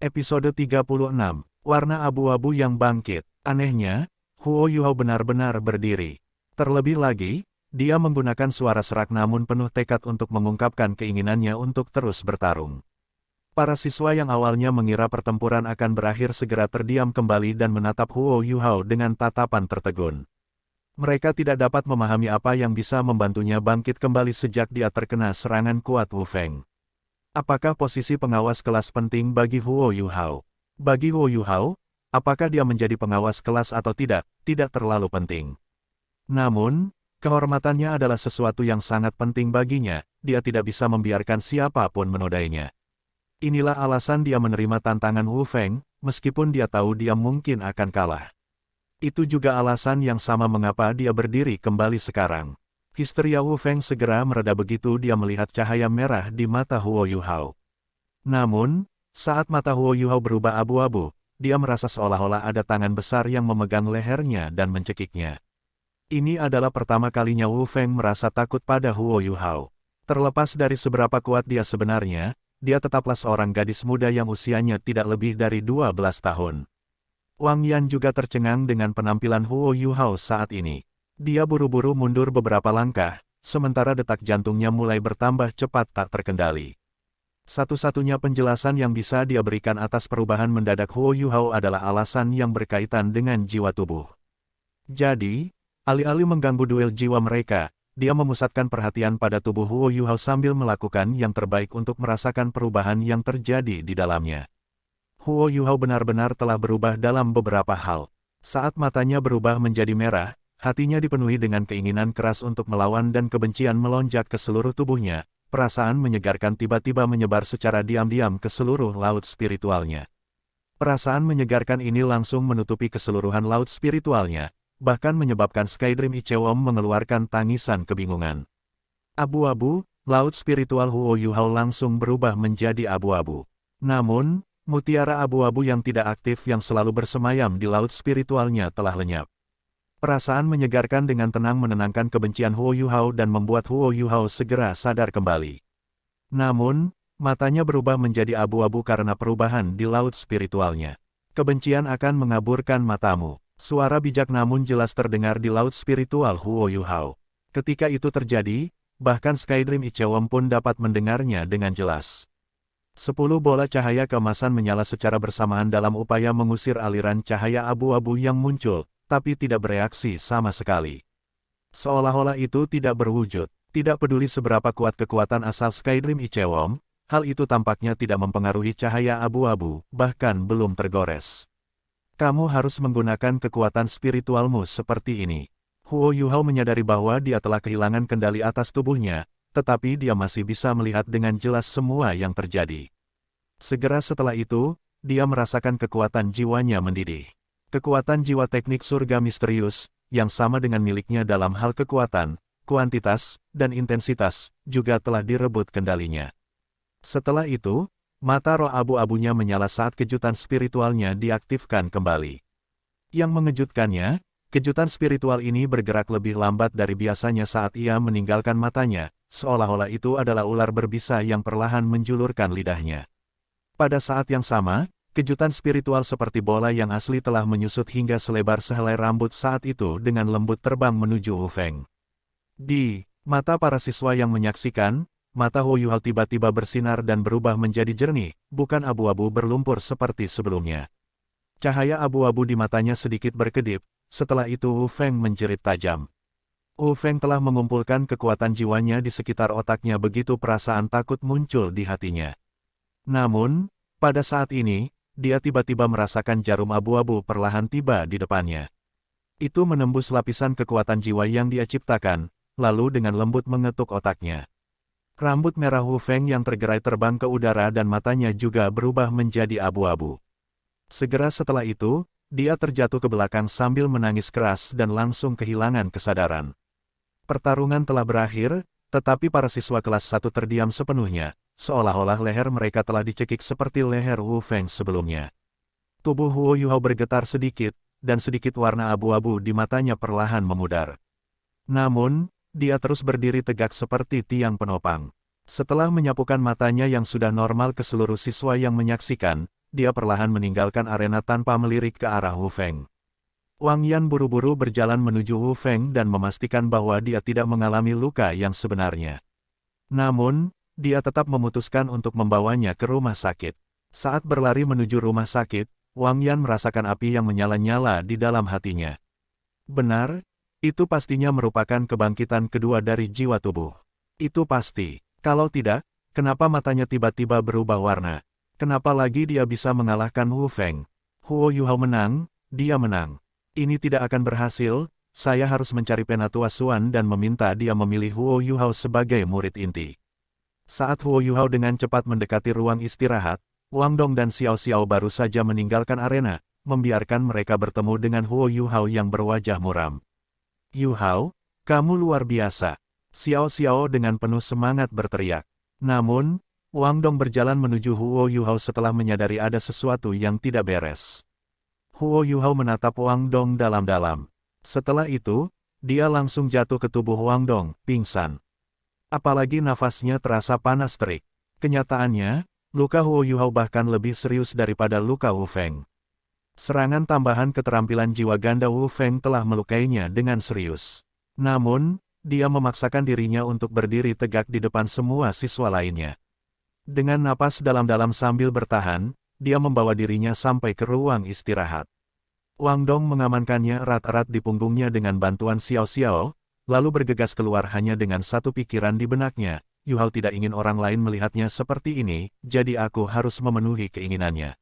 Episode 36, Warna Abu-Abu yang Bangkit. Anehnya, Huo Yuhao benar-benar berdiri. Terlebih lagi, dia menggunakan suara serak namun penuh tekad untuk mengungkapkan keinginannya untuk terus bertarung. Para siswa yang awalnya mengira pertempuran akan berakhir segera terdiam kembali dan menatap Huo Yuhao dengan tatapan tertegun. Mereka tidak dapat memahami apa yang bisa membantunya bangkit kembali sejak dia terkena serangan kuat Wu Feng. Apakah posisi pengawas kelas penting bagi Huo Yuhao? Bagi Huo Yuhao, apakah dia menjadi pengawas kelas atau tidak terlalu penting. Namun, kehormatannya adalah sesuatu yang sangat penting baginya, dia tidak bisa membiarkan siapapun menodainya. Inilah alasan dia menerima tantangan Wu Feng, meskipun dia tahu dia mungkin akan kalah. Itu juga alasan yang sama mengapa dia berdiri kembali sekarang. Histeria Wu Feng segera mereda begitu dia melihat cahaya merah di mata Huo Yuhao. Namun, saat mata Huo Yuhao berubah abu-abu, dia merasa seolah-olah ada tangan besar yang memegang lehernya dan mencekiknya. Ini adalah pertama kalinya Wu Feng merasa takut pada Huo Yuhao. Terlepas dari seberapa kuat dia sebenarnya, dia tetaplah seorang gadis muda yang usianya tidak lebih dari 12 tahun. Wang Yan juga tercengang dengan penampilan Huo Yuhao saat ini. Dia buru-buru mundur beberapa langkah, sementara detak jantungnya mulai bertambah cepat tak terkendali. Satu-satunya penjelasan yang bisa dia berikan atas perubahan mendadak Huo Yuhao adalah alasan yang berkaitan dengan jiwa tubuh. Jadi, alih-alih mengganggu duel jiwa mereka, dia memusatkan perhatian pada tubuh Huo Yuhao sambil melakukan yang terbaik untuk merasakan perubahan yang terjadi di dalamnya. Huo Yuhao benar-benar telah berubah dalam beberapa hal. Saat matanya berubah menjadi merah, hatinya dipenuhi dengan keinginan keras untuk melawan dan kebencian melonjak ke seluruh tubuhnya. Perasaan menyegarkan tiba-tiba menyebar secara diam-diam ke seluruh laut spiritualnya. Perasaan menyegarkan ini langsung menutupi keseluruhan laut spiritualnya, bahkan menyebabkan Skydream Ichewom mengeluarkan tangisan kebingungan. Abu-abu, laut spiritual Huo Yuhao langsung berubah menjadi abu-abu. Namun, mutiara abu-abu yang tidak aktif yang selalu bersemayam di laut spiritualnya telah lenyap. Perasaan menyegarkan dengan tenang menenangkan kebencian Huo Yuhao dan membuat Huo Yuhao segera sadar kembali. Namun, matanya berubah menjadi abu-abu karena perubahan di laut spiritualnya. Kebencian akan mengaburkan matamu. Suara bijak namun jelas terdengar di laut spiritual Huo Yuhao. Ketika itu terjadi, bahkan Skydream Ichewom pun dapat mendengarnya dengan jelas. 10 bola cahaya keemasan menyala secara bersamaan dalam upaya mengusir aliran cahaya abu-abu yang muncul, tapi tidak bereaksi sama sekali. Seolah-olah itu tidak berwujud. Tidak peduli seberapa kuat kekuatan asal Skydream Ichewom, hal itu tampaknya tidak mempengaruhi cahaya abu-abu, bahkan belum tergores. Kamu harus menggunakan kekuatan spiritualmu seperti ini. Huo Yuhao menyadari bahwa dia telah kehilangan kendali atas tubuhnya, tetapi dia masih bisa melihat dengan jelas semua yang terjadi. Segera setelah itu, dia merasakan kekuatan jiwanya mendidih. Kekuatan jiwa teknik surga misterius, yang sama dengan miliknya dalam hal kekuatan, kuantitas, dan intensitas, juga telah direbut kendalinya. Setelah itu, mata roh abu-abunya menyala saat kejutan spiritualnya diaktifkan kembali. Yang mengejutkannya, kejutan spiritual ini bergerak lebih lambat dari biasanya saat ia meninggalkan matanya, seolah-olah itu adalah ular berbisa yang perlahan menjulurkan lidahnya. Pada saat yang sama, kejutan spiritual seperti bola yang asli telah menyusut hingga selebar sehelai rambut saat itu dengan lembut terbang menuju Wu Feng. Di mata para siswa yang menyaksikan, mata Huo Yuhao tiba-tiba bersinar dan berubah menjadi jernih, bukan abu-abu berlumpur seperti sebelumnya. Cahaya abu-abu di matanya sedikit berkedip, setelah itu Wu Feng menjerit tajam. Wu Feng telah mengumpulkan kekuatan jiwanya di sekitar otaknya begitu perasaan takut muncul di hatinya. Namun, pada saat ini, dia tiba-tiba merasakan jarum abu-abu perlahan tiba di depannya. Itu menembus lapisan kekuatan jiwa yang dia ciptakan, lalu dengan lembut mengetuk otaknya. Rambut merah Wu Feng yang tergerai terbang ke udara dan matanya juga berubah menjadi abu-abu. Segera setelah itu, dia terjatuh ke belakang sambil menangis keras dan langsung kehilangan kesadaran. Pertarungan telah berakhir, tetapi para siswa kelas 1 terdiam sepenuhnya. Seolah-olah leher mereka telah dicekik seperti leher Wu Feng sebelumnya. Tubuh Huo Yuhao bergetar sedikit, dan sedikit warna abu-abu di matanya perlahan memudar. Namun, dia terus berdiri tegak seperti tiang penopang. Setelah menyapukan matanya yang sudah normal ke seluruh siswa yang menyaksikan, dia perlahan meninggalkan arena tanpa melirik ke arah Wu Feng. Wang Yan buru-buru berjalan menuju Wu Feng dan memastikan bahwa dia tidak mengalami luka yang sebenarnya. Namun, dia tetap memutuskan untuk membawanya ke rumah sakit. Saat berlari menuju rumah sakit, Wang Yan merasakan api yang menyala-nyala di dalam hatinya. Benar, itu pastinya merupakan kebangkitan kedua dari jiwa tubuh. Itu pasti. Kalau tidak, kenapa matanya tiba-tiba berubah warna? Kenapa lagi dia bisa mengalahkan Wu Feng? Huo Yuhao menang, dia menang. Ini tidak akan berhasil, saya harus mencari Penatua Xuan dan meminta dia memilih Huo Yuhao sebagai murid inti. Saat Huo Yuhao dengan cepat mendekati ruang istirahat, Wang Dong dan Xiao Xiao baru saja meninggalkan arena, membiarkan mereka bertemu dengan Huo Yuhao yang berwajah muram. Yuhao, kamu luar biasa. Xiao Xiao dengan penuh semangat berteriak. Namun, Wang Dong berjalan menuju Huo Yuhao setelah menyadari ada sesuatu yang tidak beres. Huo Yuhao menatap Wang Dong dalam-dalam. Setelah itu, dia langsung jatuh ke tubuh Wang Dong, pingsan. Apalagi nafasnya terasa panas terik. Kenyataannya, luka Huo Yuhao bahkan lebih serius daripada luka Wu Feng. Serangan tambahan keterampilan jiwa ganda Wu Feng telah melukainya dengan serius. Namun, dia memaksakan dirinya untuk berdiri tegak di depan semua siswa lainnya. Dengan napas dalam-dalam sambil bertahan, dia membawa dirinya sampai ke ruang istirahat. Wang Dong mengamankannya erat-erat di punggungnya dengan bantuan Xiao Xiao, lalu bergegas keluar hanya dengan satu pikiran di benaknya, Yuhao tidak ingin orang lain melihatnya seperti ini, jadi aku harus memenuhi keinginannya.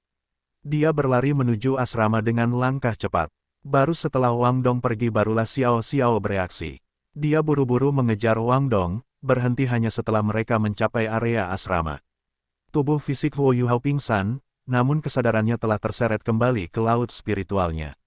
Dia berlari menuju asrama dengan langkah cepat. Baru setelah Wang Dong pergi barulah Xiao Xiao bereaksi. Dia buru-buru mengejar Wang Dong, berhenti hanya setelah mereka mencapai area asrama. Tubuh fisik Huo Yuhao pingsan, namun kesadarannya telah terseret kembali ke laut spiritualnya.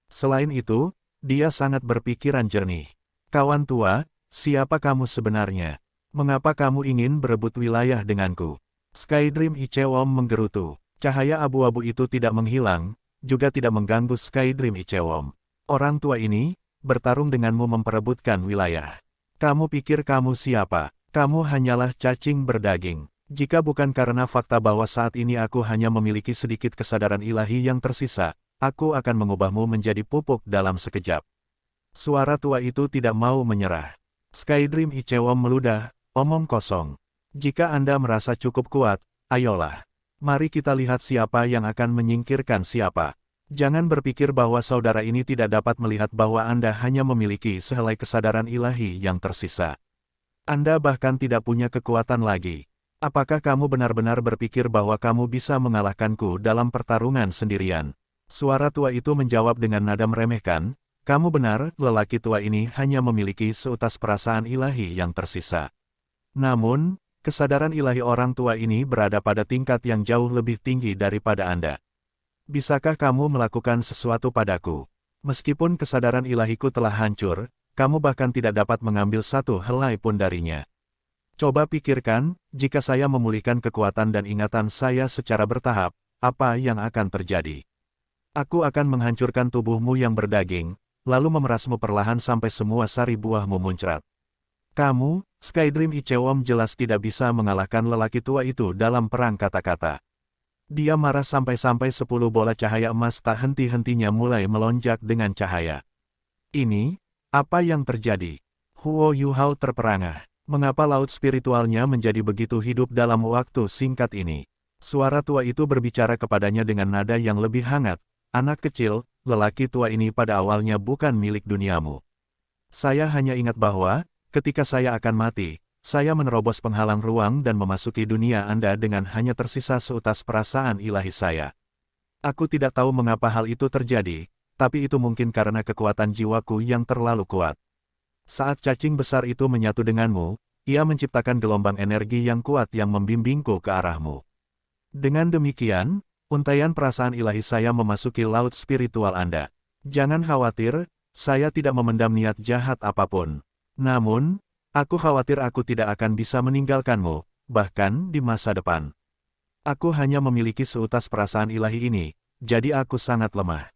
Selain itu, dia sangat berpikiran jernih. Kawan tua, siapa kamu sebenarnya? Mengapa kamu ingin berebut wilayah denganku? Skydream Ichewom menggerutu. Cahaya abu-abu itu tidak menghilang, juga tidak mengganggu Skydream Ichewom. Orang tua ini, bertarung denganmu memperebutkan wilayah. Kamu pikir kamu siapa? Kamu hanyalah cacing berdaging. Jika bukan karena fakta bahwa saat ini aku hanya memiliki sedikit kesadaran ilahi yang tersisa, aku akan mengubahmu menjadi pupuk dalam sekejap. Suara tua itu tidak mau menyerah. Skydream Ichewom meludah, omong kosong. Jika Anda merasa cukup kuat, ayolah. Mari kita lihat siapa yang akan menyingkirkan siapa. Jangan berpikir bahwa saudara ini tidak dapat melihat bahwa Anda hanya memiliki sehelai kesadaran ilahi yang tersisa. Anda bahkan tidak punya kekuatan lagi. Apakah kamu benar-benar berpikir bahwa kamu bisa mengalahkanku dalam pertarungan sendirian? Suara tua itu menjawab dengan nada meremehkan, kamu benar, lelaki tua ini hanya memiliki seutas perasaan ilahi yang tersisa. Namun, kesadaran ilahi orang tua ini berada pada tingkat yang jauh lebih tinggi daripada Anda. Bisakah kamu melakukan sesuatu padaku? Meskipun kesadaran ilahiku telah hancur, kamu bahkan tidak dapat mengambil satu helai pun darinya. Coba pikirkan, jika saya memulihkan kekuatan dan ingatan saya secara bertahap, apa yang akan terjadi? Aku akan menghancurkan tubuhmu yang berdaging, lalu memerasmu perlahan sampai semua sari buahmu muncrat. Kamu, Skydream Ichewom jelas tidak bisa mengalahkan lelaki tua itu dalam perang kata-kata. Dia marah sampai-sampai 10 bola cahaya emas tak henti-hentinya mulai melonjak dengan cahaya. Ini, apa yang terjadi? Huo Yuhao terperangah. Mengapa laut spiritualnya menjadi begitu hidup dalam waktu singkat ini? Suara tua itu berbicara kepadanya dengan nada yang lebih hangat. Anak kecil, lelaki tua ini pada awalnya bukan milik duniamu. Saya hanya ingat bahwa, ketika saya akan mati, saya menerobos penghalang ruang dan memasuki dunia Anda dengan hanya tersisa seutas perasaan ilahi saya. Aku tidak tahu mengapa hal itu terjadi, tapi itu mungkin karena kekuatan jiwaku yang terlalu kuat. Saat cacing besar itu menyatu denganmu, ia menciptakan gelombang energi yang kuat yang membimbingku ke arahmu. Dengan demikian, untaian perasaan ilahi saya memasuki laut spiritual Anda. Jangan khawatir, saya tidak memendam niat jahat apapun. Namun, aku khawatir aku tidak akan bisa meninggalkanmu, bahkan di masa depan. Aku hanya memiliki seutas perasaan ilahi ini, jadi aku sangat lemah.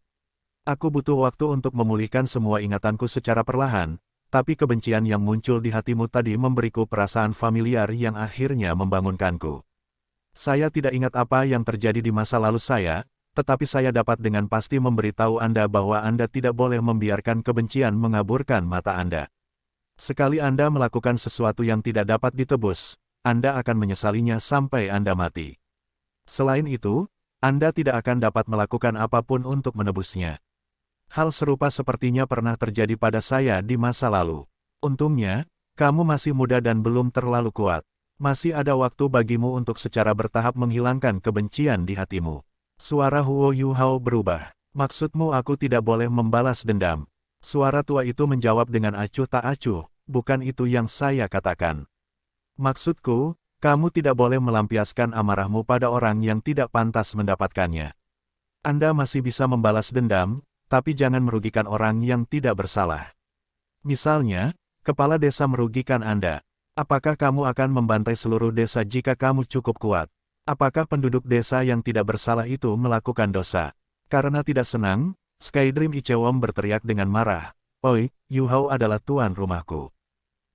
Aku butuh waktu untuk memulihkan semua ingatanku secara perlahan, tapi kebencian yang muncul di hatimu tadi memberiku perasaan familiar yang akhirnya membangunkanku. Saya tidak ingat apa yang terjadi di masa lalu saya, tetapi saya dapat dengan pasti memberitahu Anda bahwa Anda tidak boleh membiarkan kebencian mengaburkan mata Anda. Sekali Anda melakukan sesuatu yang tidak dapat ditebus, Anda akan menyesalinya sampai Anda mati. Selain itu, Anda tidak akan dapat melakukan apapun untuk menebusnya. Hal serupa sepertinya pernah terjadi pada saya di masa lalu. Untungnya, kamu masih muda dan belum terlalu kuat. Masih ada waktu bagimu untuk secara bertahap menghilangkan kebencian di hatimu. Suara Huo Yuhao berubah. Maksudmu aku tidak boleh membalas dendam. Suara tua itu menjawab dengan acuh tak acuh, bukan itu yang saya katakan. Maksudku, kamu tidak boleh melampiaskan amarahmu pada orang yang tidak pantas mendapatkannya. Anda masih bisa membalas dendam, tapi jangan merugikan orang yang tidak bersalah. Misalnya, kepala desa merugikan Anda. Apakah kamu akan membantai seluruh desa jika kamu cukup kuat? Apakah penduduk desa yang tidak bersalah itu melakukan dosa? Karena tidak senang, Skydream Ichewon berteriak dengan marah. Oi, Yuhao adalah tuan rumahku.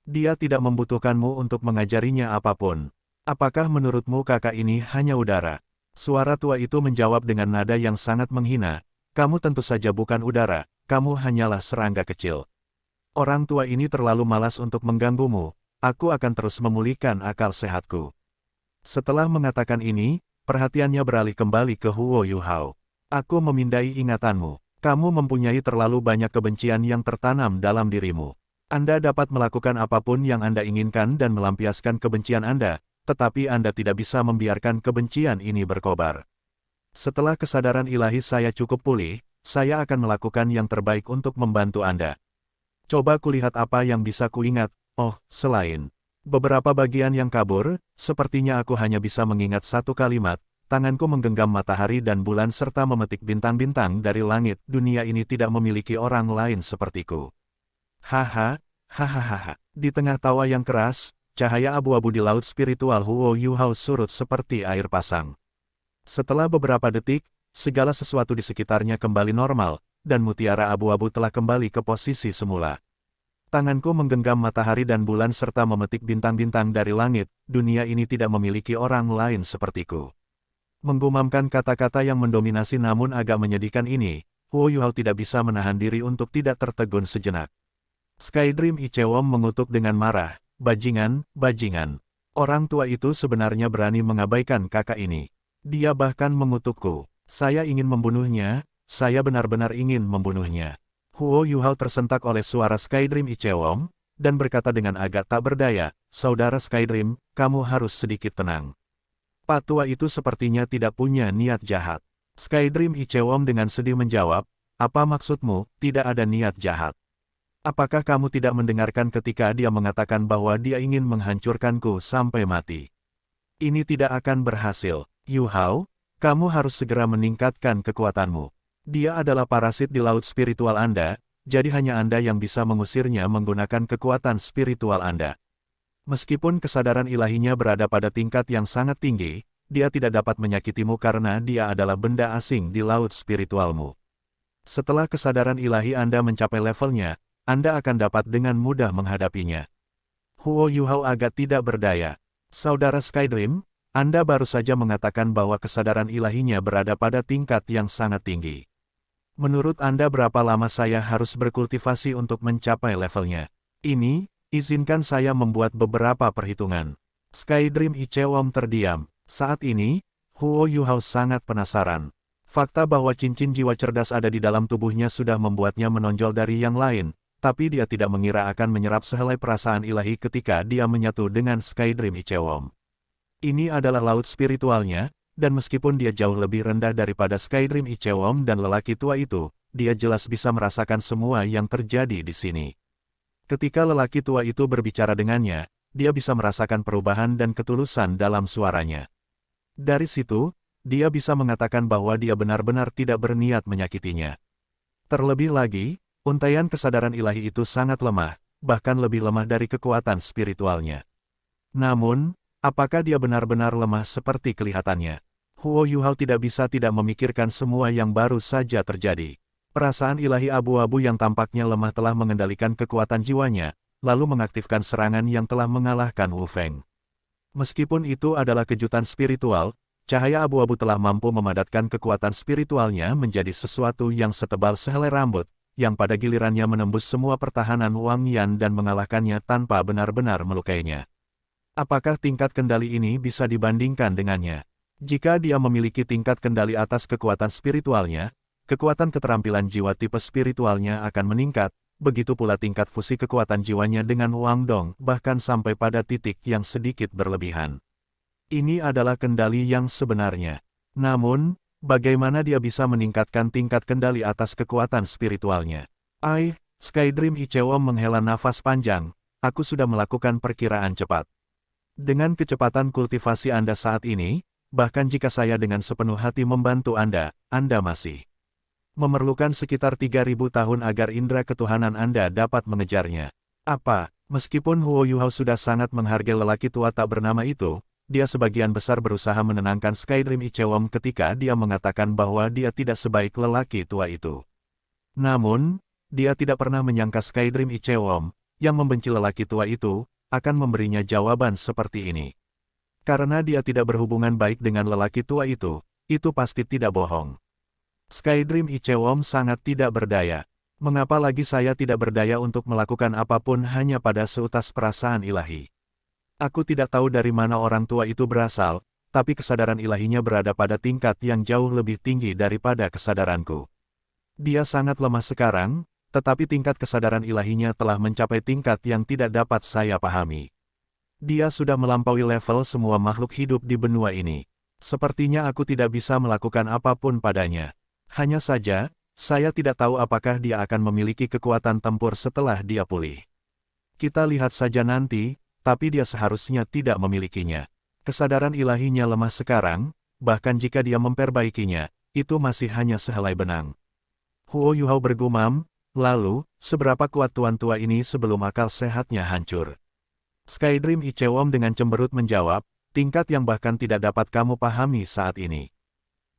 Dia tidak membutuhkanmu untuk mengajarinya apapun. Apakah menurutmu kakak ini hanya udara? Suara tua itu menjawab dengan nada yang sangat menghina. Kamu tentu saja bukan udara, kamu hanyalah serangga kecil. Orang tua ini terlalu malas untuk mengganggumu. Aku akan terus memulihkan akal sehatku. Setelah mengatakan ini, perhatiannya beralih kembali ke Huo Yuhao. Aku memindai ingatanmu. Kamu mempunyai terlalu banyak kebencian yang tertanam dalam dirimu. Anda dapat melakukan apapun yang Anda inginkan dan melampiaskan kebencian Anda, tetapi Anda tidak bisa membiarkan kebencian ini berkobar. Setelah kesadaran ilahi saya cukup pulih, saya akan melakukan yang terbaik untuk membantu Anda. Coba kulihat apa yang bisa kuingat. Oh, selain beberapa bagian yang kabur, sepertinya aku hanya bisa mengingat satu kalimat. Tanganku menggenggam matahari dan bulan serta memetik bintang-bintang dari langit. Dunia ini tidak memiliki orang lain sepertiku. Haha, hahaha. Di tengah tawa yang keras, cahaya abu-abu di laut spiritual Huo Yuhao surut seperti air pasang. Setelah beberapa detik, segala sesuatu di sekitarnya kembali normal, dan mutiara abu-abu telah kembali ke posisi semula. Tanganku menggenggam matahari dan bulan serta memetik bintang-bintang dari langit. Dunia ini tidak memiliki orang lain sepertiku. Menggumamkan kata-kata yang mendominasi namun agak menyedihkan ini, Huo Yuhao tidak bisa menahan diri untuk tidak tertegun sejenak. Skydream Ichewon mengutuk dengan marah, bajingan, bajingan. Orang tua itu sebenarnya berani mengabaikan kakak ini. Dia bahkan mengutukku. Saya ingin membunuhnya, saya benar-benar ingin membunuhnya. Huo Yuhao tersentak oleh suara Skydream Ichewon, dan berkata dengan agak tak berdaya, Saudara Skydream, kamu harus sedikit tenang. Pak tua itu sepertinya tidak punya niat jahat. Skydream Ichewon dengan sedih menjawab, apa maksudmu, tidak ada niat jahat? Apakah kamu tidak mendengarkan ketika dia mengatakan bahwa dia ingin menghancurkanku sampai mati? Ini tidak akan berhasil. Yuhao, kamu harus segera meningkatkan kekuatanmu. Dia adalah parasit di laut spiritual Anda, jadi hanya Anda yang bisa mengusirnya menggunakan kekuatan spiritual Anda. Meskipun kesadaran ilahinya berada pada tingkat yang sangat tinggi, dia tidak dapat menyakitimu karena dia adalah benda asing di laut spiritualmu. Setelah kesadaran ilahi Anda mencapai levelnya, Anda akan dapat dengan mudah menghadapinya. Huo Yuhao agak tidak berdaya. Saudara Skydream, Anda baru saja mengatakan bahwa kesadaran ilahinya berada pada tingkat yang sangat tinggi. Menurut Anda berapa lama saya harus berkultivasi untuk mencapai levelnya? Ini, izinkan saya membuat beberapa perhitungan. Skydream Ichewon terdiam. Saat ini, Huo Yuhao sangat penasaran. Fakta bahwa cincin jiwa cerdas ada di dalam tubuhnya sudah membuatnya menonjol dari yang lain, tapi dia tidak mengira akan menyerap sehelai perasaan ilahi ketika dia menyatu dengan Skydream Ichewon. Ini adalah laut spiritualnya, dan meskipun dia jauh lebih rendah daripada Skydream Ichewon dan lelaki tua itu, dia jelas bisa merasakan semua yang terjadi di sini. Ketika lelaki tua itu berbicara dengannya, dia bisa merasakan perubahan dan ketulusan dalam suaranya. Dari situ, dia bisa mengatakan bahwa dia benar-benar tidak berniat menyakitinya. Terlebih lagi, untaian kesadaran ilahi itu sangat lemah, bahkan lebih lemah dari kekuatan spiritualnya. Namun, apakah dia benar-benar lemah seperti kelihatannya? Huo Yuhao tidak bisa tidak memikirkan semua yang baru saja terjadi. Perasaan ilahi abu-abu yang tampaknya lemah telah mengendalikan kekuatan jiwanya, lalu mengaktifkan serangan yang telah mengalahkan Wu Feng. Meskipun itu adalah kejutan spiritual, cahaya abu-abu telah mampu memadatkan kekuatan spiritualnya menjadi sesuatu yang setebal sehelai rambut, yang pada gilirannya menembus semua pertahanan Wang Yan dan mengalahkannya tanpa benar-benar melukainya. Apakah tingkat kendali ini bisa dibandingkan dengannya? Jika dia memiliki tingkat kendali atas kekuatan spiritualnya, kekuatan keterampilan jiwa tipe spiritualnya akan meningkat, begitu pula tingkat fusi kekuatan jiwanya dengan Wang Dong, bahkan sampai pada titik yang sedikit berlebihan. Ini adalah kendali yang sebenarnya. Namun, bagaimana dia bisa meningkatkan tingkat kendali atas kekuatan spiritualnya? Skydream Ichewom menghela nafas panjang, aku sudah melakukan perkiraan cepat. Dengan kecepatan kultivasi Anda saat ini, bahkan jika saya dengan sepenuh hati membantu Anda masih memerlukan sekitar 3.000 tahun agar indera ketuhanan Anda dapat mengejarnya. Apa, meskipun Huo Yuhao sudah sangat menghargai lelaki tua tak bernama itu, dia sebagian besar berusaha menenangkan Skydream Ichewom ketika dia mengatakan bahwa dia tidak sebaik lelaki tua itu. Namun, dia tidak pernah menyangka Skydream Ichewom, yang membenci lelaki tua itu, akan memberinya jawaban seperti ini. Karena dia tidak berhubungan baik dengan lelaki tua itu pasti tidak bohong. Skydream Ichewom sangat tidak berdaya. Mengapa lagi saya tidak berdaya untuk melakukan apapun hanya pada seutas perasaan ilahi? Aku tidak tahu dari mana orang tua itu berasal, tapi kesadaran ilahinya berada pada tingkat yang jauh lebih tinggi daripada kesadaranku. Dia sangat lemah sekarang, tetapi tingkat kesadaran ilahinya telah mencapai tingkat yang tidak dapat saya pahami. Dia sudah melampaui level semua makhluk hidup di benua ini. Sepertinya aku tidak bisa melakukan apapun padanya. Hanya saja, saya tidak tahu apakah dia akan memiliki kekuatan tempur setelah dia pulih. Kita lihat saja nanti, tapi dia seharusnya tidak memilikinya. Kesadaran ilahinya lemah sekarang, bahkan jika dia memperbaikinya, itu masih hanya sehelai benang. Huo Yuhao bergumam, lalu, seberapa kuat tuan tua ini sebelum akal sehatnya hancur? Skydream Ichewom dengan cemberut menjawab, tingkat yang bahkan tidak dapat kamu pahami saat ini.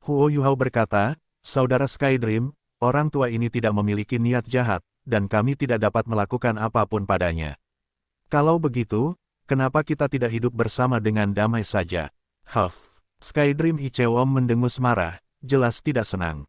Huo Yuhao berkata, saudara Skydream, orang tua ini tidak memiliki niat jahat, dan kami tidak dapat melakukan apapun padanya. Kalau begitu, kenapa kita tidak hidup bersama dengan damai saja? Skydream Ichewom mendengus marah, jelas tidak senang.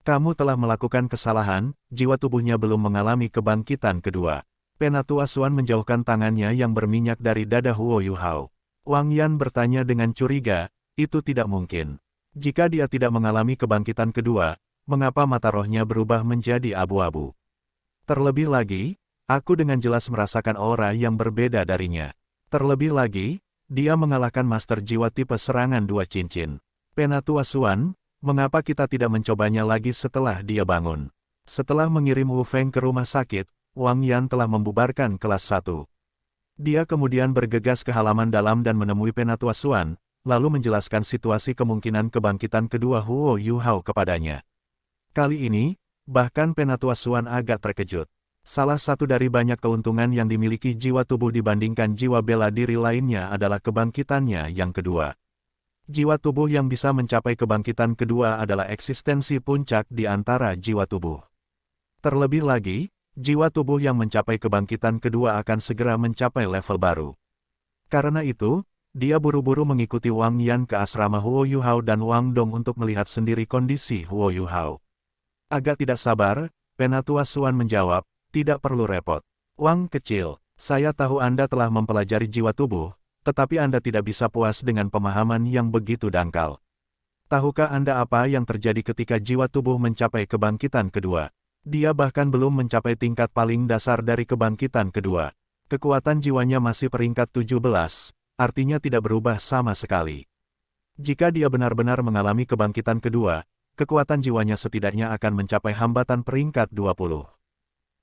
Kamu telah melakukan kesalahan, jiwa tubuhnya belum mengalami kebangkitan kedua. Penatua Suan menjauhkan tangannya yang berminyak dari dada Huo Yuhao. Wang Yan bertanya dengan curiga, itu tidak mungkin. Jika dia tidak mengalami kebangkitan kedua, mengapa mata rohnya berubah menjadi abu-abu? Terlebih lagi, aku dengan jelas merasakan aura yang berbeda darinya. Terlebih lagi, dia mengalahkan master jiwa tipe serangan dua cincin. Penatua Suan, mengapa kita tidak mencobanya lagi setelah dia bangun? Setelah mengirim Wu Feng ke rumah sakit, Wang Yan telah membubarkan kelas 1. Dia kemudian bergegas ke halaman dalam dan menemui Penatua Suan, lalu menjelaskan situasi kemungkinan kebangkitan kedua Huo Yuhao kepadanya. Kali ini, bahkan Penatua Suan agak terkejut. Salah satu dari banyak keuntungan yang dimiliki jiwa tubuh dibandingkan jiwa bela diri lainnya adalah kebangkitannya yang kedua. Jiwa tubuh yang bisa mencapai kebangkitan kedua adalah eksistensi puncak di antara jiwa tubuh. Terlebih lagi, jiwa tubuh yang mencapai kebangkitan kedua akan segera mencapai level baru. Karena itu, dia buru-buru mengikuti Wang Yan ke asrama Huo Yuhao dan Wang Dong untuk melihat sendiri kondisi Huo Yuhao. Agak tidak sabar, Penatua Suan menjawab, tidak perlu repot. Wang kecil, saya tahu Anda telah mempelajari jiwa tubuh, tetapi Anda tidak bisa puas dengan pemahaman yang begitu dangkal. Tahukah Anda apa yang terjadi ketika jiwa tubuh mencapai kebangkitan kedua? Dia bahkan belum mencapai tingkat paling dasar dari kebangkitan kedua. Kekuatan jiwanya masih peringkat 17, artinya tidak berubah sama sekali. Jika dia benar-benar mengalami kebangkitan kedua, kekuatan jiwanya setidaknya akan mencapai hambatan peringkat 20.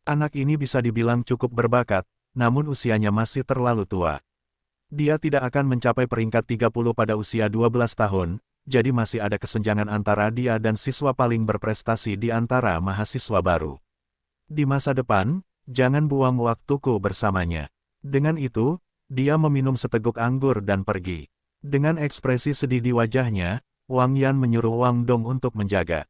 Anak ini bisa dibilang cukup berbakat, namun usianya masih terlalu tua. Dia tidak akan mencapai peringkat 30 pada usia 12 tahun, jadi masih ada kesenjangan antara dia dan siswa paling berprestasi di antara mahasiswa baru. Di masa depan, jangan buang waktuku bersamanya. Dengan itu, dia meminum seteguk anggur dan pergi. Dengan ekspresi sedih di wajahnya, Wang Yan menyuruh Wang Dong untuk menjaga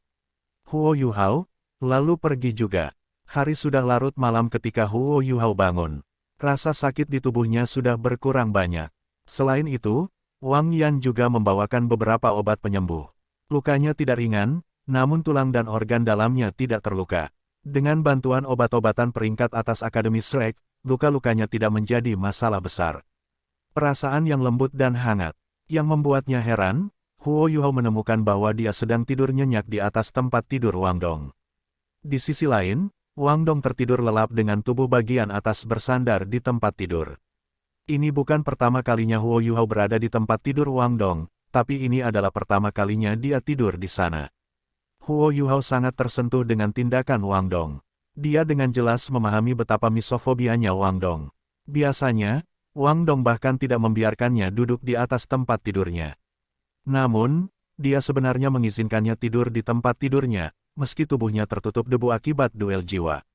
Huo Yuhao, lalu pergi juga. Hari sudah larut malam ketika Huo Yuhao bangun. Rasa sakit di tubuhnya sudah berkurang banyak. Selain itu, Wang Yan juga membawakan beberapa obat penyembuh. Lukanya tidak ringan, namun tulang dan organ dalamnya tidak terluka. Dengan bantuan obat-obatan peringkat atas Akademi Shrek, luka-lukanya tidak menjadi masalah besar. Perasaan yang lembut dan hangat, yang membuatnya heran, Huo Yuhao menemukan bahwa dia sedang tidur nyenyak di atas tempat tidur Wang Dong. Di sisi lain, Wang Dong tertidur lelap dengan tubuh bagian atas bersandar di tempat tidur. Ini bukan pertama kalinya Huo Yuhao berada di tempat tidur Wang Dong, tapi ini adalah pertama kalinya dia tidur di sana. Huo Yuhao sangat tersentuh dengan tindakan Wang Dong. Dia dengan jelas memahami betapa misofobianya Wang Dong. Biasanya, Wang Dong bahkan tidak membiarkannya duduk di atas tempat tidurnya. Namun, dia sebenarnya mengizinkannya tidur di tempat tidurnya, meski tubuhnya tertutup debu akibat duel jiwa.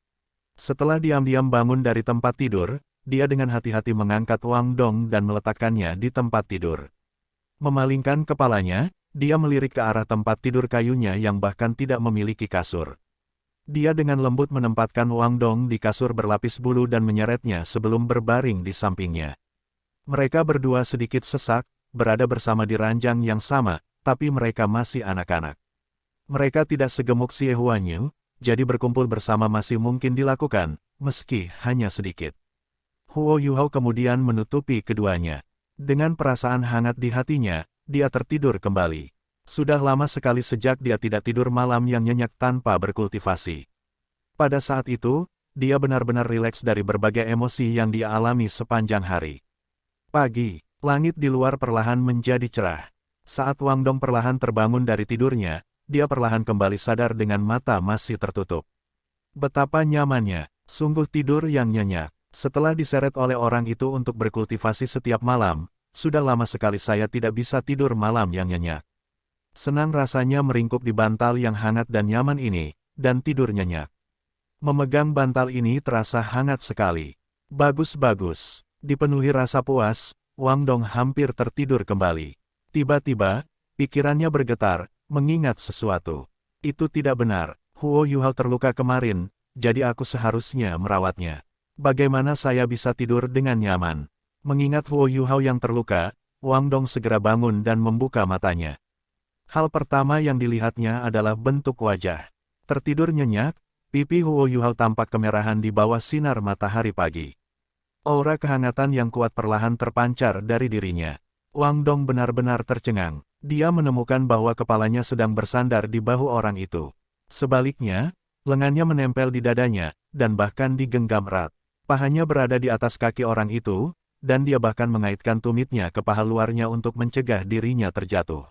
Setelah diam-diam bangun dari tempat tidur, dia dengan hati-hati mengangkat Wang Dong dan meletakkannya di tempat tidur. Memalingkan kepalanya, dia melirik ke arah tempat tidur kayunya yang bahkan tidak memiliki kasur. Dia dengan lembut menempatkan Wang Dong di kasur berlapis bulu dan menyeretnya sebelum berbaring di sampingnya. Mereka berdua sedikit sesak, berada bersama di ranjang yang sama, tapi mereka masih anak-anak. Mereka tidak segemuk Xie Huanyu, jadi berkumpul bersama masih mungkin dilakukan, meski hanya sedikit. Huo Yuhao kemudian menutupi keduanya. Dengan perasaan hangat di hatinya, dia tertidur kembali. Sudah lama sekali sejak dia tidak tidur malam yang nyenyak tanpa berkultivasi. Pada saat itu, dia benar-benar rileks dari berbagai emosi yang dia alami sepanjang hari. Pagi, langit di luar perlahan menjadi cerah. Saat Wang Dong perlahan terbangun dari tidurnya, dia perlahan kembali sadar dengan mata masih tertutup. Betapa nyamannya, sungguh tidur yang nyenyak. Setelah diseret oleh orang itu untuk berkultivasi setiap malam, sudah lama sekali saya tidak bisa tidur malam yang nyenyak. Senang rasanya meringkuk di bantal yang hangat dan nyaman ini, dan tidur nyenyak. Memegang bantal ini terasa hangat sekali. Bagus-bagus. Dipenuhi rasa puas, Wang Dong hampir tertidur kembali. Tiba-tiba, pikirannya bergetar, mengingat sesuatu. Itu tidak benar, Huo Yuhao terluka kemarin, jadi aku seharusnya merawatnya. Bagaimana saya bisa tidur dengan nyaman? Mengingat Huo Yuhao yang terluka, Wang Dong segera bangun dan membuka matanya. Hal pertama yang dilihatnya adalah bentuk wajah. Tertidur nyenyak, pipi Huo Yuhao tampak kemerahan di bawah sinar matahari pagi. Aura kehangatan yang kuat perlahan terpancar dari dirinya. Wang Dong benar-benar tercengang. Dia menemukan bahwa kepalanya sedang bersandar di bahu orang itu. Sebaliknya, lengannya menempel di dadanya, dan bahkan digenggam erat. Pahanya berada di atas kaki orang itu, dan dia bahkan mengaitkan tumitnya ke paha luarnya untuk mencegah dirinya terjatuh.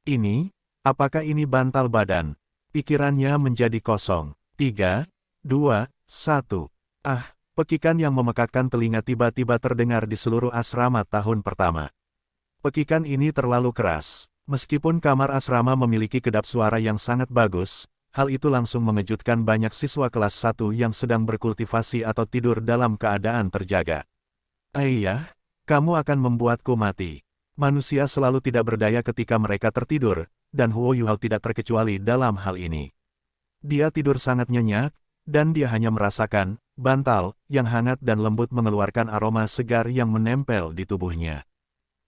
Ini, apakah ini bantal badan? Pikirannya menjadi kosong. 3, 2, 1. Ah, pekikan yang memekakkan telinga tiba-tiba terdengar di seluruh asrama tahun pertama. Pekikan ini terlalu keras. Meskipun kamar asrama memiliki kedap suara yang sangat bagus, hal itu langsung mengejutkan banyak siswa kelas 1 yang sedang berkultivasi atau tidur dalam keadaan terjaga. Ayah, kamu akan membuatku mati. Manusia selalu tidak berdaya ketika mereka tertidur, dan Huo Yuhao tidak terkecuali dalam hal ini. Dia tidur sangat nyenyak, dan dia hanya merasakan bantal yang hangat dan lembut mengeluarkan aroma segar yang menempel di tubuhnya.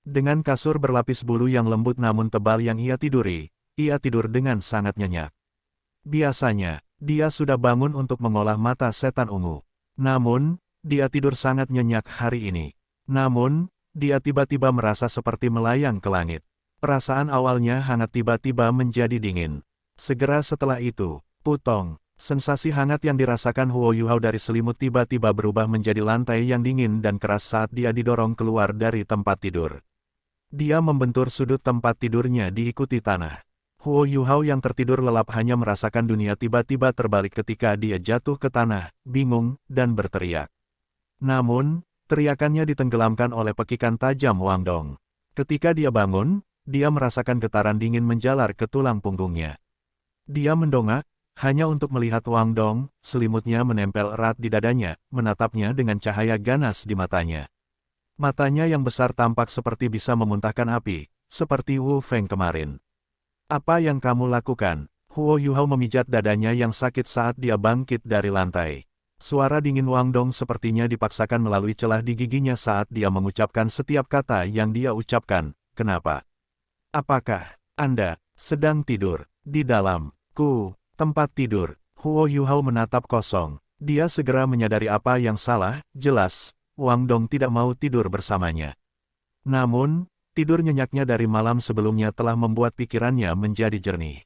Dengan kasur berlapis bulu yang lembut namun tebal yang ia tiduri, ia tidur dengan sangat nyenyak. Biasanya, dia sudah bangun untuk mengolah mata setan ungu. Namun, dia tidur sangat nyenyak hari ini. Namun, dia tiba-tiba merasa seperti melayang ke langit. Perasaan awalnya hangat tiba-tiba menjadi dingin. Segera setelah itu, putong. Sensasi hangat yang dirasakan Huo Yuhao dari selimut tiba-tiba berubah menjadi lantai yang dingin dan keras saat dia didorong keluar dari tempat tidur. Dia membentur sudut tempat tidurnya diikuti tanah. Huo Yuhao yang tertidur lelap hanya merasakan dunia tiba-tiba terbalik ketika dia jatuh ke tanah, bingung, dan berteriak. Namun, teriakannya ditenggelamkan oleh pekikan tajam Wang Dong. Ketika dia bangun, dia merasakan getaran dingin menjalar ke tulang punggungnya. Dia mendongak, hanya untuk melihat Wang Dong, selimutnya menempel erat di dadanya, menatapnya dengan cahaya ganas di matanya. Matanya yang besar tampak seperti bisa memuntahkan api, seperti Wu Feng kemarin. Apa yang kamu lakukan? Huo Yuhao memijat dadanya yang sakit saat dia bangkit dari lantai. Suara dingin Wang Dong sepertinya dipaksakan melalui celah di giginya saat dia mengucapkan setiap kata yang dia ucapkan. Kenapa? Apakah Anda sedang tidur di dalam tempat tidur? Huo Yuhao menatap kosong. Dia segera menyadari apa yang salah. Jelas, Wang Dong tidak mau tidur bersamanya. Namun, tidur nyenyaknya dari malam sebelumnya telah membuat pikirannya menjadi jernih.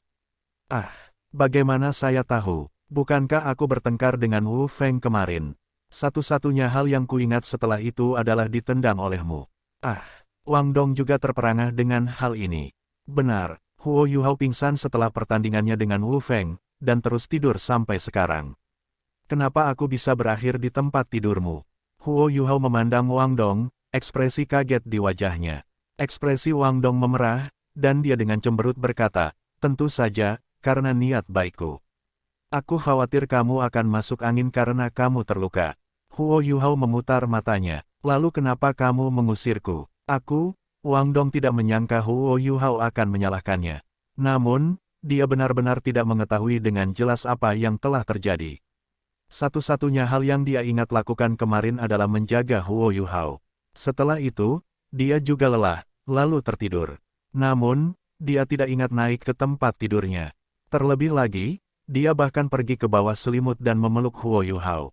Bagaimana saya tahu? Bukankah aku bertengkar dengan Wu Feng kemarin? Satu-satunya hal yang kuingat setelah itu adalah ditendang olehmu. Wang Dong juga terperangah dengan hal ini. Benar, Huo Yuhao pingsan setelah pertandingannya dengan Wu Feng, dan terus tidur sampai sekarang. Kenapa aku bisa berakhir di tempat tidurmu? Huo Yuhao memandang Wang Dong, ekspresi kaget di wajahnya. Ekspresi Wang Dong memerah, dan dia dengan cemberut berkata, tentu saja, karena niat baikku. Aku khawatir kamu akan masuk angin karena kamu terluka. Huo Yuhao memutar matanya. Lalu kenapa kamu mengusirku? Wang Dong tidak menyangka Huo Yuhao akan menyalahkannya. Namun, dia benar-benar tidak mengetahui dengan jelas apa yang telah terjadi. Satu-satunya hal yang dia ingat lakukan kemarin adalah menjaga Huo Yuhao. Setelah itu, dia juga lelah, lalu tertidur. Namun, dia tidak ingat naik ke tempat tidurnya. Terlebih lagi, dia bahkan pergi ke bawah selimut dan memeluk Huo Yuhao.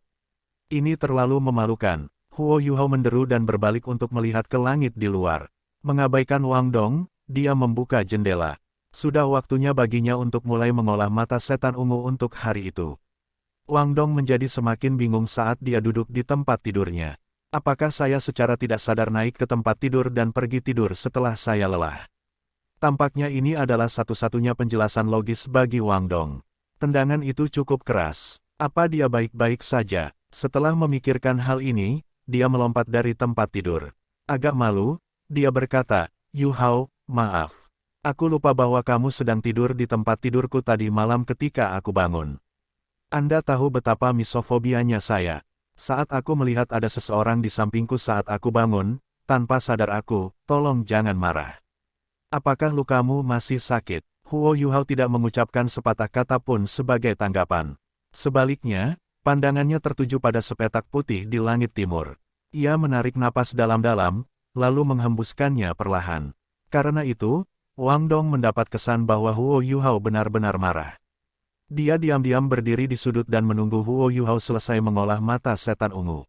Ini terlalu memalukan. Huo Yuhao menderu dan berbalik untuk melihat ke langit di luar. Mengabaikan Wang Dong, dia membuka jendela. Sudah waktunya baginya untuk mulai mengolah mata setan ungu untuk hari itu. Wang Dong menjadi semakin bingung saat dia duduk di tempat tidurnya. Apakah saya secara tidak sadar naik ke tempat tidur dan pergi tidur setelah saya lelah? Tampaknya ini adalah satu-satunya penjelasan logis bagi Wang Dong. Tendangan itu cukup keras. Apa dia baik-baik saja? Setelah memikirkan hal ini, dia melompat dari tempat tidur. Agak malu, dia berkata, Yuhao, maaf. Aku lupa bahwa kamu sedang tidur di tempat tidurku tadi malam ketika aku bangun. Anda tahu betapa misofobianya saya. Saat aku melihat ada seseorang di sampingku saat aku bangun, tanpa sadar tolong jangan marah. Apakah lukamu masih sakit? Huo Yuhao tidak mengucapkan sepatah kata pun sebagai tanggapan. Sebaliknya, pandangannya tertuju pada sepetak putih di langit timur. Ia menarik napas dalam-dalam, lalu menghembuskannya perlahan. Karena itu, Wang Dong mendapat kesan bahwa Huo Yuhao benar-benar marah. Dia diam-diam berdiri di sudut dan menunggu Huo Yuhao selesai mengolah mata setan ungu.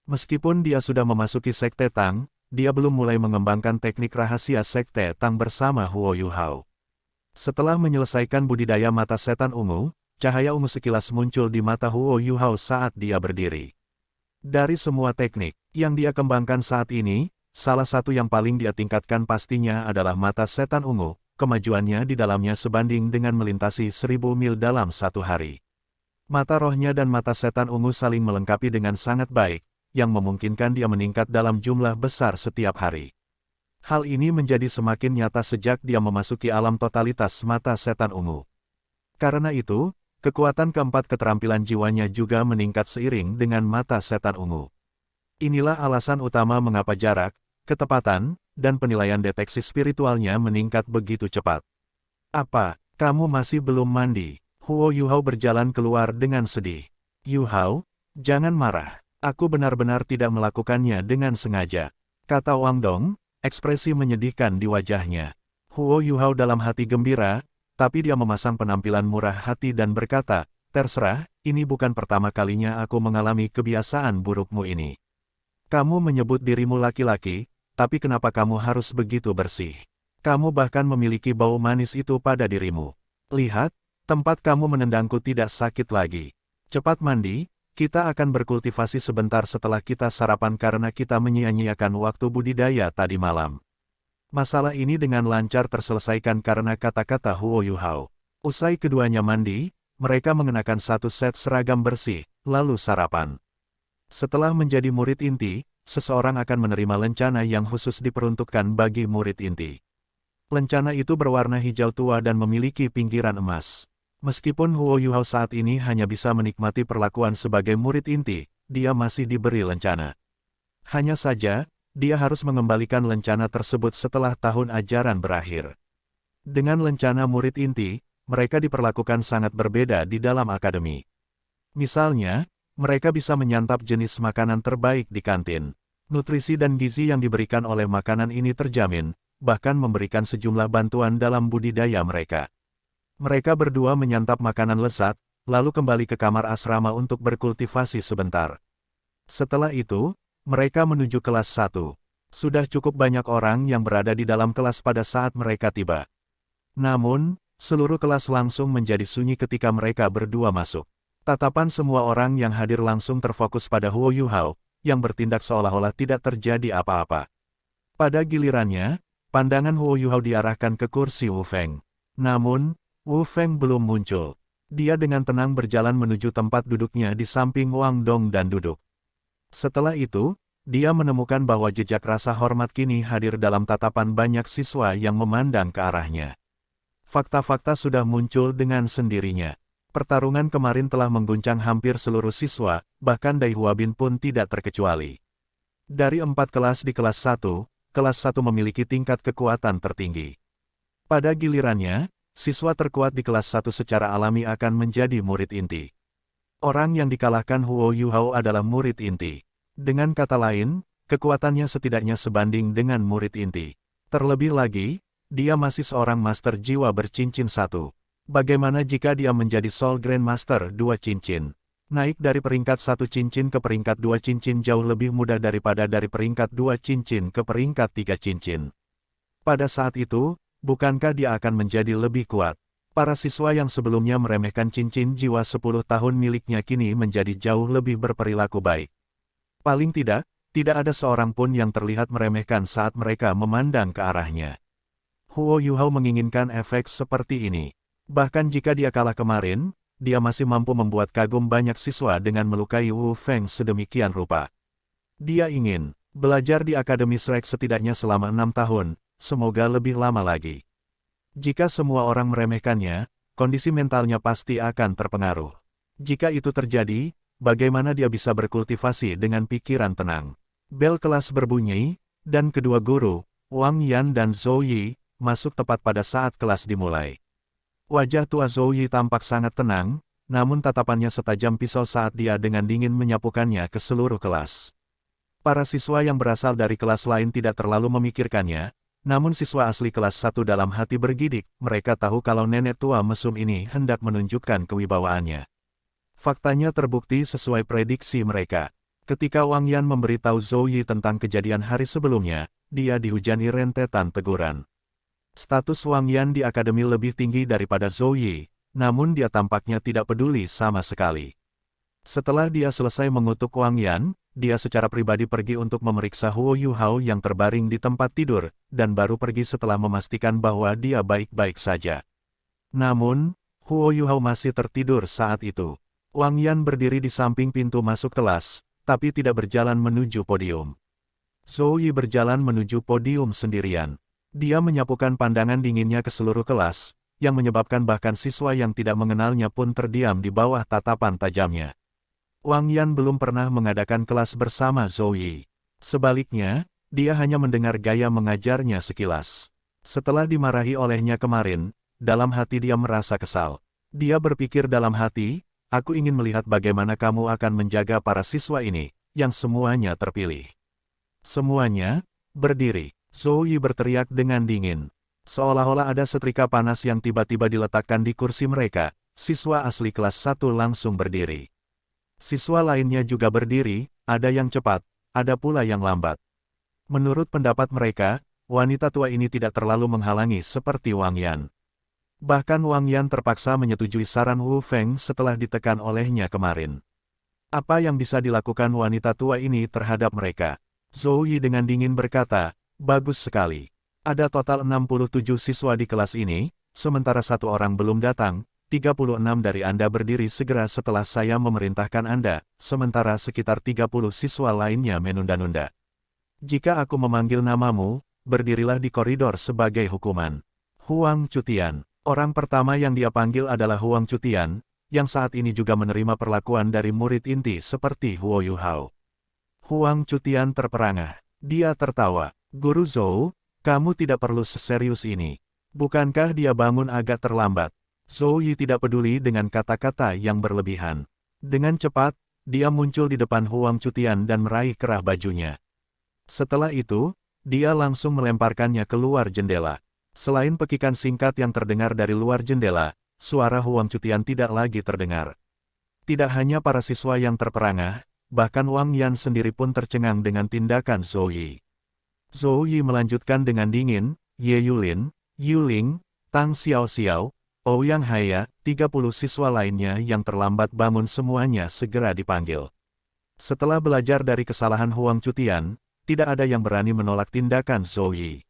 Meskipun dia sudah memasuki Sekte Tang, dia belum mulai mengembangkan teknik rahasia Sekte Tang bersama Huo Yuhao. Setelah menyelesaikan budidaya mata setan ungu, cahaya ungu sekilas muncul di mata Huo Yuhao saat dia berdiri. Dari semua teknik yang dia kembangkan saat ini, salah satu yang paling dia tingkatkan pastinya adalah mata setan ungu. Kemajuannya di dalamnya sebanding dengan melintasi 1000 mil dalam satu hari. Mata rohnya dan mata setan ungu saling melengkapi dengan sangat baik, yang memungkinkan dia meningkat dalam jumlah besar setiap hari. Hal ini menjadi semakin nyata sejak dia memasuki alam totalitas mata setan ungu. Karena itu, kekuatan keempat keterampilan jiwanya juga meningkat seiring dengan mata setan ungu. Inilah alasan utama mengapa jarak, ketepatan, dan penilaian deteksi spiritualnya meningkat begitu cepat. Apa, kamu masih belum mandi? Huo Yuhao berjalan keluar dengan sedih. Yuhao, jangan marah. Aku benar-benar tidak melakukannya dengan sengaja, kata Wang Dong. Ekspresi menyedihkan di wajahnya. Huo Yuhao dalam hati gembira, tapi dia memasang penampilan murah hati dan berkata, terserah, ini bukan pertama kalinya aku mengalami kebiasaan burukmu ini. Kamu menyebut dirimu laki-laki, tapi kenapa kamu harus begitu bersih? Kamu bahkan memiliki bau manis itu pada dirimu. Lihat, tempat kamu menendangku tidak sakit lagi. Cepat mandi. Kita akan berkultivasi sebentar setelah kita sarapan karena kita menyia-nyiakan waktu budidaya tadi malam. Masalah ini dengan lancar terselesaikan karena kata-kata Huo Yuhao. Usai keduanya mandi, mereka mengenakan satu set seragam bersih, lalu sarapan. Setelah menjadi murid inti, seseorang akan menerima lencana yang khusus diperuntukkan bagi murid inti. Lencana itu berwarna hijau tua dan memiliki pinggiran emas. Meskipun Huo Yuhao saat ini hanya bisa menikmati perlakuan sebagai murid inti, dia masih diberi lencana. Hanya saja, dia harus mengembalikan lencana tersebut setelah tahun ajaran berakhir. Dengan lencana murid inti, mereka diperlakukan sangat berbeda di dalam akademi. Misalnya, mereka bisa menyantap jenis makanan terbaik di kantin. Nutrisi dan gizi yang diberikan oleh makanan ini terjamin, bahkan memberikan sejumlah bantuan dalam budidaya mereka. Mereka berdua menyantap makanan lezat, lalu kembali ke kamar asrama untuk berkultivasi sebentar. Setelah itu, mereka menuju kelas 1. Sudah cukup banyak orang yang berada di dalam kelas pada saat mereka tiba. Namun, seluruh kelas langsung menjadi sunyi ketika mereka berdua masuk. Tatapan semua orang yang hadir langsung terfokus pada Huo Yuhao, yang bertindak seolah-olah tidak terjadi apa-apa. Pada gilirannya, pandangan Huo Yuhao diarahkan ke kursi Wu Feng. Namun, Wu Feng belum muncul. Dia dengan tenang berjalan menuju tempat duduknya di samping Wang Dong dan duduk. Setelah itu, dia menemukan bahwa jejak rasa hormat kini hadir dalam tatapan banyak siswa yang memandang ke arahnya. Fakta-fakta sudah muncul dengan sendirinya. Pertarungan kemarin telah mengguncang hampir seluruh siswa, bahkan Dai Huabin pun tidak terkecuali. Dari 4 kelas di kelas 1, kelas 1 memiliki tingkat kekuatan tertinggi. Pada gilirannya, siswa terkuat di kelas 1 secara alami akan menjadi murid inti. Orang yang dikalahkan Huo Yuhao adalah murid inti. Dengan kata lain, kekuatannya setidaknya sebanding dengan murid inti. Terlebih lagi, dia masih seorang master jiwa bercincin 1. Bagaimana jika dia menjadi Soul Grandmaster 2 cincin? Naik dari peringkat 1 cincin ke peringkat 2 cincin jauh lebih mudah daripada dari peringkat 2 cincin ke peringkat 3 cincin. Pada saat itu, bukankah dia akan menjadi lebih kuat? Para siswa yang sebelumnya meremehkan cincin jiwa 10 tahun miliknya kini menjadi jauh lebih berperilaku baik. Paling tidak ada seorang pun yang terlihat meremehkan saat mereka memandang ke arahnya. Huo Yuhao menginginkan efek seperti ini. Bahkan jika dia kalah kemarin, dia masih mampu membuat kagum banyak siswa dengan melukai Wu Feng sedemikian rupa. Dia ingin belajar di Akademi Shrek setidaknya selama 6 tahun, semoga lebih lama lagi. Jika semua orang meremehkannya, kondisi mentalnya pasti akan terpengaruh. Jika itu terjadi, bagaimana dia bisa berkultivasi dengan pikiran tenang? Bel kelas berbunyi, dan kedua guru, Wang Yan dan Zhou Yi, masuk tepat pada saat kelas dimulai. Wajah tua Zhou Yi tampak sangat tenang, namun tatapannya setajam pisau saat dia dengan dingin menyapukannya ke seluruh kelas. Para siswa yang berasal dari kelas lain tidak terlalu memikirkannya, namun siswa asli kelas 1 dalam hati bergidik, mereka tahu kalau nenek tua mesum ini hendak menunjukkan kewibawaannya. Faktanya terbukti sesuai prediksi mereka. Ketika Wang Yan memberitahu Zhou Yi tentang kejadian hari sebelumnya, dia dihujani rentetan teguran. Status Wang Yan di akademi lebih tinggi daripada Zhou Yi, namun dia tampaknya tidak peduli sama sekali. Setelah dia selesai mengutuk Wang Yan, dia secara pribadi pergi untuk memeriksa Huo Yuhao yang terbaring di tempat tidur, dan baru pergi setelah memastikan bahwa dia baik-baik saja. Namun, Huo Yuhao masih tertidur saat itu. Wang Yan berdiri di samping pintu masuk kelas, tapi tidak berjalan menuju podium. Zhou Yi berjalan menuju podium sendirian. Dia menyapukan pandangan dinginnya ke seluruh kelas, yang menyebabkan bahkan siswa yang tidak mengenalnya pun terdiam di bawah tatapan tajamnya. Wang Yan belum pernah mengadakan kelas bersama Zhou Yi. Sebaliknya, dia hanya mendengar gaya mengajarnya sekilas. Setelah dimarahi olehnya kemarin, dalam hati dia merasa kesal. Dia berpikir dalam hati, aku ingin melihat bagaimana kamu akan menjaga para siswa ini, yang semuanya terpilih. Semuanya, berdiri. Zhou Yi berteriak dengan dingin. Seolah-olah ada setrika panas yang tiba-tiba diletakkan di kursi mereka, siswa asli kelas 1 langsung berdiri. Siswa lainnya juga berdiri, ada yang cepat, ada pula yang lambat. Menurut pendapat mereka, wanita tua ini tidak terlalu menghalangi seperti Wang Yan. Bahkan Wang Yan terpaksa menyetujui saran Wu Feng setelah ditekan olehnya kemarin. Apa yang bisa dilakukan wanita tua ini terhadap mereka? Zhou Yi dengan dingin berkata, bagus sekali. Ada total 67 siswa di kelas ini, sementara satu orang belum datang, 36 dari Anda berdiri segera setelah saya memerintahkan Anda, sementara sekitar 30 siswa lainnya menunda-nunda. Jika aku memanggil namamu, berdirilah di koridor sebagai hukuman. Huang Cutian. Orang pertama yang dia panggil adalah Huang Cutian, yang saat ini juga menerima perlakuan dari murid inti seperti Huo Yuhao. Huang Cutian terperangah. Dia tertawa. Guru Zhou, kamu tidak perlu seserius ini. Bukankah dia bangun agak terlambat? Zhou Yi tidak peduli dengan kata-kata yang berlebihan. Dengan cepat, dia muncul di depan Huang Cutian dan meraih kerah bajunya. Setelah itu, dia langsung melemparkannya keluar jendela. Selain pekikan singkat yang terdengar dari luar jendela, suara Huang Cutian tidak lagi terdengar. Tidak hanya para siswa yang terperangah, bahkan Wang Yan sendiri pun tercengang dengan tindakan Zhou Yi. Zhou Yi melanjutkan dengan dingin, Ye Yulin, Yuling, Tang Xiao Xiao, Ouyang Haya, 30 siswa lainnya yang terlambat bangun semuanya segera dipanggil. Setelah belajar dari kesalahan Huang Cutian, tidak ada yang berani menolak tindakan Zhou Yi.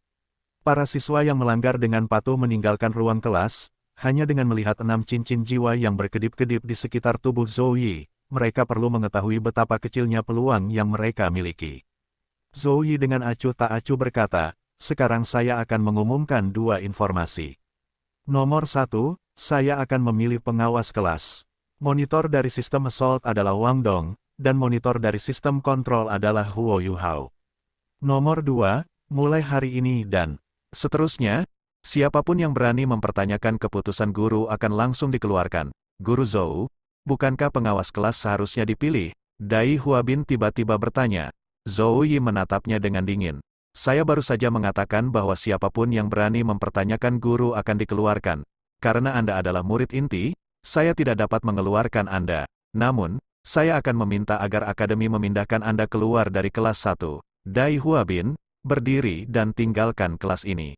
Para siswa yang melanggar dengan patuh meninggalkan ruang kelas, hanya dengan melihat 6 cincin jiwa yang berkedip-kedip di sekitar tubuh Zhou Yi, mereka perlu mengetahui betapa kecilnya peluang yang mereka miliki. Zhou Yi dengan acuh tak acuh berkata, sekarang saya akan mengumumkan 2 informasi. Nomor 1, saya akan memilih pengawas kelas. Monitor dari sistem assault adalah Wang Dong, dan monitor dari sistem kontrol adalah Huo Yuhao. Nomor 2, mulai hari ini dan seterusnya, siapapun yang berani mempertanyakan keputusan guru akan langsung dikeluarkan. Guru Zhou, bukankah pengawas kelas seharusnya dipilih? Dai Huabin tiba-tiba bertanya. Zhou Yi menatapnya dengan dingin. Saya baru saja mengatakan bahwa siapapun yang berani mempertanyakan guru akan dikeluarkan. Karena Anda adalah murid inti, saya tidak dapat mengeluarkan Anda. Namun, saya akan meminta agar akademi memindahkan Anda keluar dari kelas 1. Dai Huabin, berdiri dan tinggalkan kelas ini.